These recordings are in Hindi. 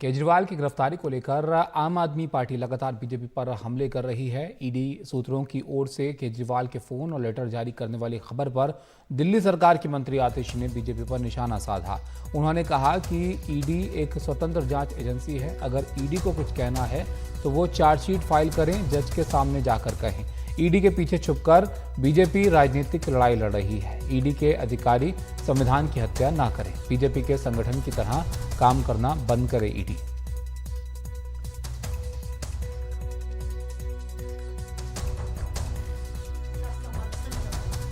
केजरीवाल की गिरफ्तारी को लेकर आम आदमी पार्टी लगातार बीजेपी पर हमले कर रही है। ईडी सूत्रों की ओर से केजरीवाल के फोन और लेटर जारी करने वाली खबर पर दिल्ली सरकार के मंत्री आतिशी ने बीजेपी पर निशाना साधा। उन्होंने कहा कि ईडी एक स्वतंत्र जांच एजेंसी है। अगर ईडी को कुछ कहना है तो वो चार्जशीट फाइल करें, जज के सामने जाकर कहें। ईडी के पीछे छुपकर बीजेपी राजनीतिक लड़ाई लड़ रही है। ईडी के अधिकारी संविधान की हत्या ना करें, बीजेपी के संगठन की तरह काम करना बंद करे ईडी।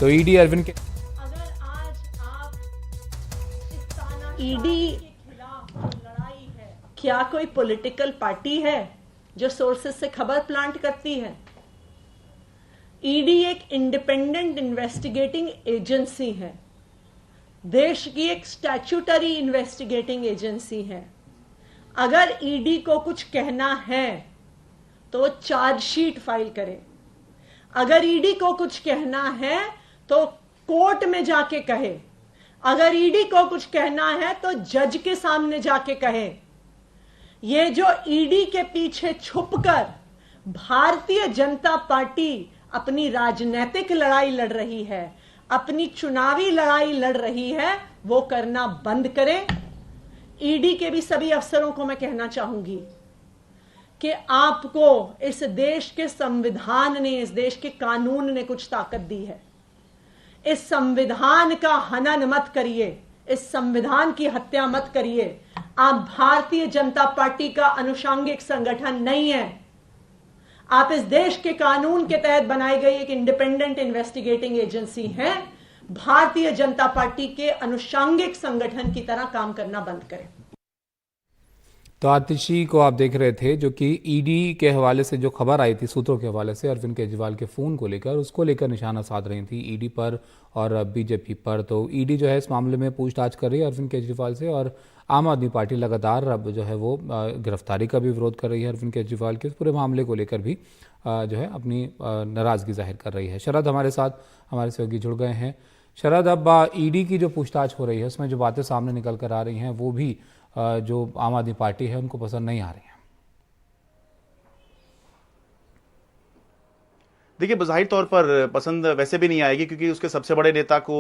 तो ईडी अरविंद के अगर आज आप ईडी लड़ाई है, क्या कोई पॉलिटिकल पार्टी है जो सोर्सेस से खबर प्लांट करती है? ईडी एक इंडिपेंडेंट इन्वेस्टिगेटिंग एजेंसी है, देश की एक स्टैट्यूटरी इन्वेस्टिगेटिंग एजेंसी है। अगर ईडी को कुछ कहना है तो चार्जशीट फाइल करे। अगर ईडी को कुछ कहना है तो कोर्ट में जाके कहे। अगर ईडी को कुछ कहना है तो जज के सामने जाके कहे। ये जो ईडी के पीछे छुपकर भारतीय जनता पार्टी अपनी राजनीतिक लड़ाई लड़ रही है, अपनी चुनावी लड़ाई लड़ रही है, वो करना बंद करे। ईडी के भी सभी अफसरों को मैं कहना चाहूंगी कि आपको इस देश के संविधान ने, इस देश के कानून ने कुछ ताकत दी है। इस संविधान का हनन मत करिए, इस संविधान की हत्या मत करिए। आप भारतीय जनता पार्टी का अनुषंगिक संगठन नहीं है। आप इस देश के कानून के तहत बनाई गई एक इंडिपेंडेंट इन्वेस्टिगेटिंग एजेंसी हैं। भारतीय जनता पार्टी के अनुषंगिक संगठन की तरह काम करना बंद करें। तो आतिशी को आप देख रहे थे, जो कि ईडी के हवाले से जो खबर आई थी सूत्रों के हवाले से अरविंद केजरीवाल के फ़ोन को लेकर, उसको लेकर निशाना साध रही थी ईडी पर और बीजेपी पर। तो ईडी जो है इस मामले में पूछताछ कर रही है अरविंद केजरीवाल से, और आम आदमी पार्टी लगातार अब जो है वो गिरफ्तारी का भी विरोध कर रही है अरविंद केजरीवाल के। पूरे मामले को लेकर भी जो है अपनी नाराज़गी जाहिर कर रही है। शरद हमारे साथ, हमारे सहयोगी जुड़ गए हैं। शरद, अब ईडी की जो पूछताछ हो रही है उसमें जो बातें सामने निकल कर आ रही हैं वो भी जो आम आदमी पार्टी है उनको पसंद नहीं आ रही है। देखिए, बज़ाहिर तौर पर पसंद वैसे भी नहीं आएगी, क्योंकि उसके सबसे बड़े नेता को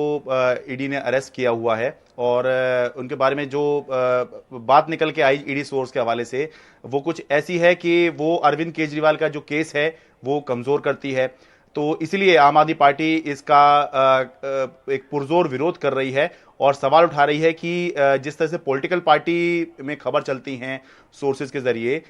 ईडी ने अरेस्ट किया हुआ है और उनके बारे में जो बात निकल के आई ईडी सोर्स के हवाले से, वो कुछ ऐसी है कि वो अरविंद केजरीवाल का जो केस है वो कमज़ोर करती है। तो इसीलिए आम आदमी पार्टी इसका एक पुरजोर विरोध कर रही है और सवाल उठा रही है कि जिस तरह से पॉलिटिकल पार्टी में खबर चलती हैं सोर्सेज के जरिए,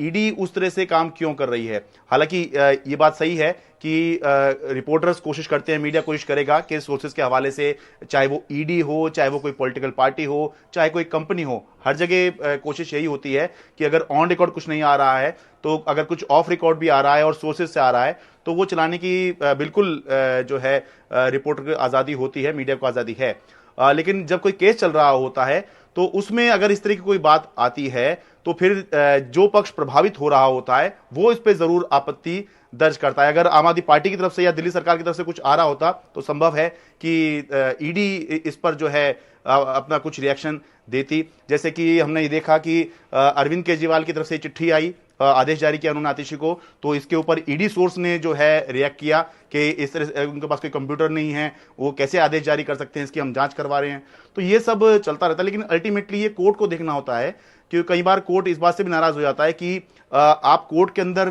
ईडी उस तरह से काम क्यों कर रही है। हालांकि ये बात सही है कि रिपोर्टर्स कोशिश करते हैं, मीडिया कोशिश करेगा कि सोर्सेज के हवाले से, चाहे वो ईडी हो, चाहे वो कोई पॉलिटिकल पार्टी हो, चाहे कोई कंपनी हो, हर जगह कोशिश यही होती है कि अगर ऑन रिकॉर्ड कुछ नहीं आ रहा है, तो अगर कुछ ऑफ रिकॉर्ड भी आ रहा है और सोर्सेज से आ रहा है, तो वो चलाने की बिल्कुल जो है रिपोर्टर की आज़ादी होती है, मीडिया को आज़ादी है। लेकिन जब कोई केस चल रहा होता है तो उसमें अगर इस तरह की कोई बात आती है तो फिर जो पक्ष प्रभावित हो रहा होता है वो इस पे जरूर आपत्ति दर्ज करता है। अगर आम आदमी पार्टी की तरफ से या दिल्ली सरकार की तरफ से कुछ आ रहा होता तो संभव है कि ईडी इस पर जो है अपना कुछ रिएक्शन देती। जैसे कि हमने ये देखा कि अरविंद केजरीवाल की तरफ से चिट्ठी आई, आदेश जारी किया उन्होंने आतिशी को, तो इसके ऊपर ईडी सोर्स ने जो है रिएक्ट किया कि इस तरह से उनके पास कोई कंप्यूटर नहीं है, वो कैसे आदेश जारी कर सकते हैं, इसकी हम जांच करवा रहे हैं। तो ये सब चलता रहता है, लेकिन अल्टीमेटली ये कोर्ट को देखना होता है, क्योंकि कई बार कोर्ट इस बात से भी नाराज हो जाता है कि आप कोर्ट के अंदर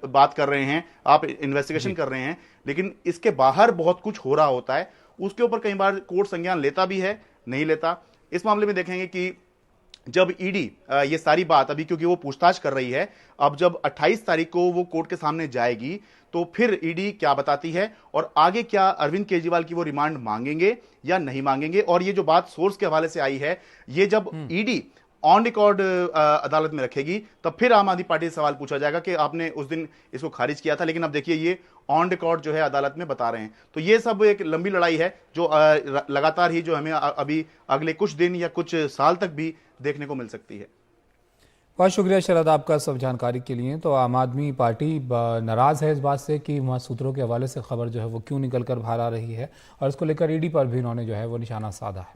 बात कर रहे हैं, आप इन्वेस्टिगेशन कर रहे हैं, लेकिन इसके बाहर बहुत कुछ हो रहा होता है, उसके ऊपर कई बार कोर्ट संज्ञान लेता भी है, नहीं लेता। इस मामले में देखेंगे कि जब ईडी ये सारी बात, अभी क्योंकि वो पूछताछ कर रही है, अब जब 28 तारीख को वो कोर्ट के सामने जाएगी तो फिर ईडी क्या बताती है और आगे क्या अरविंद केजरीवाल की वो रिमांड मांगेंगे या नहीं मांगेंगे। और ये जो बात सोर्स के हवाले से आई है, ये जब ईडी ऑन रिकॉर्ड अदालत में रखेगी तब फिर आम आदमी पार्टी से सवाल पूछा जाएगा कि आपने उस दिन इसको खारिज किया था, लेकिन अब देखिए ये ऑन रिकॉर्ड जो है अदालत में बता रहे हैं। तो ये सब एक लंबी लड़ाई है जो लगातार ही जो हमें अभी अगले कुछ दिन या कुछ साल तक भी देखने को मिल सकती है। बहुत शुक्रिया शरद आपका सब जानकारी के लिए। तो आम आदमी पार्टी नाराज़ है इस बात से कि वहाँ सूत्रों के हवाले से खबर जो है वो क्यों निकल कर बाहर आ रही है, और इसको लेकर ईडी पर भी उन्होंने जो है वो निशाना साधा है।